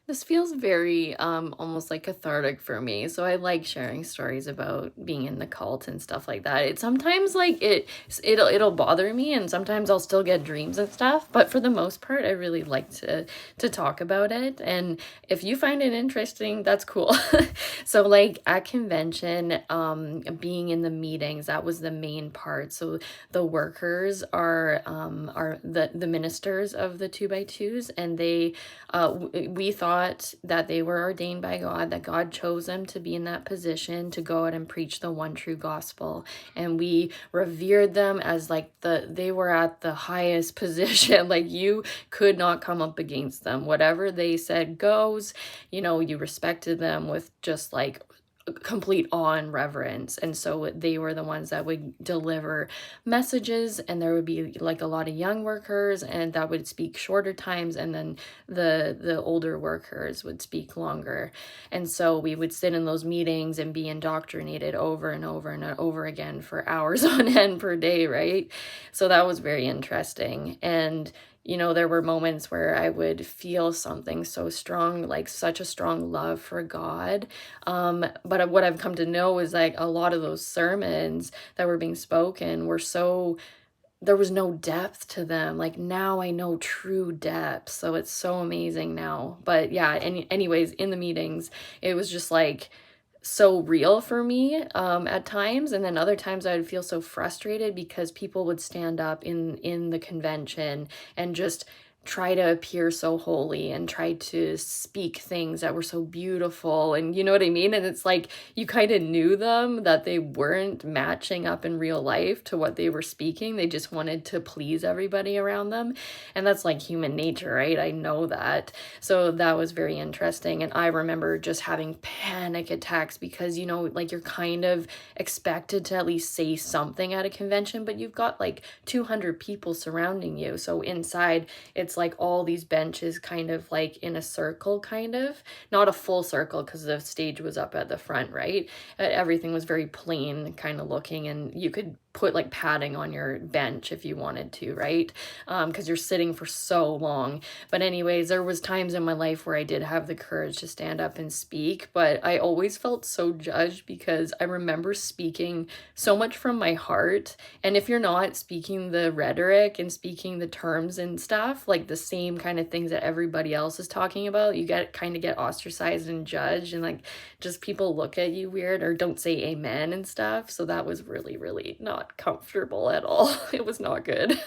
This feels very almost like cathartic for me. So I like sharing stories about being in the cult and stuff like that. It sometimes like it'll bother me and sometimes I'll still get dreams and stuff, but for the most part I really like to talk about it. And if you find it interesting, that's cool. So like at convention, being in the meetings, that was the main part. So the workers are the ministers of the two by twos, and we thought that they were ordained by God, that God chose them to be in that position to go out and preach the one true gospel. And we revered them as like they were at the highest position. Like you could not come up against them. Whatever they said goes, you respected them with just like complete awe and reverence. And so they were the ones that would deliver messages, and there would be like a lot of young workers and that would speak shorter times, and then the older workers would speak longer. And so we would sit in those meetings and be indoctrinated over and over and over again for hours on end per day, right? So that was very interesting. And there were moments where I would feel something so strong, like such a strong love for God. But what I've come to know is like a lot of those sermons that were being spoken were so, there was no depth to them. Like now I know true depth. So it's so amazing now. But yeah, anyways, in the meetings, it was just like so real for me at times, and then other times I would feel so frustrated because people would stand up in the convention and just try to appear so holy and try to speak things that were so beautiful, and you know what I mean. And it's like you kind of knew them, that they weren't matching up in real life to what they were speaking. They just wanted to please everybody around them, and that's like human nature, right? I know that. So that was very interesting. And I remember just having panic attacks because, like you're kind of expected to at least say something at a convention, but you've got like 200 people surrounding you. So inside, it's like all these benches kind of like in a circle, kind of. Not a full circle because the stage was up at the front, right? Everything was very plain kind of looking, and you could put like padding on your bench if you wanted to, right? Because you're sitting for so long. But anyways, there was times in my life where I did have the courage to stand up and speak, but I always felt so judged because I remember speaking so much from my heart. And if you're not speaking the rhetoric and speaking the terms and stuff, like the same kind of things that everybody else is talking about, you get ostracized and judged, and like just people look at you weird or don't say amen and stuff. So that was really, really not comfortable at all. It was not good.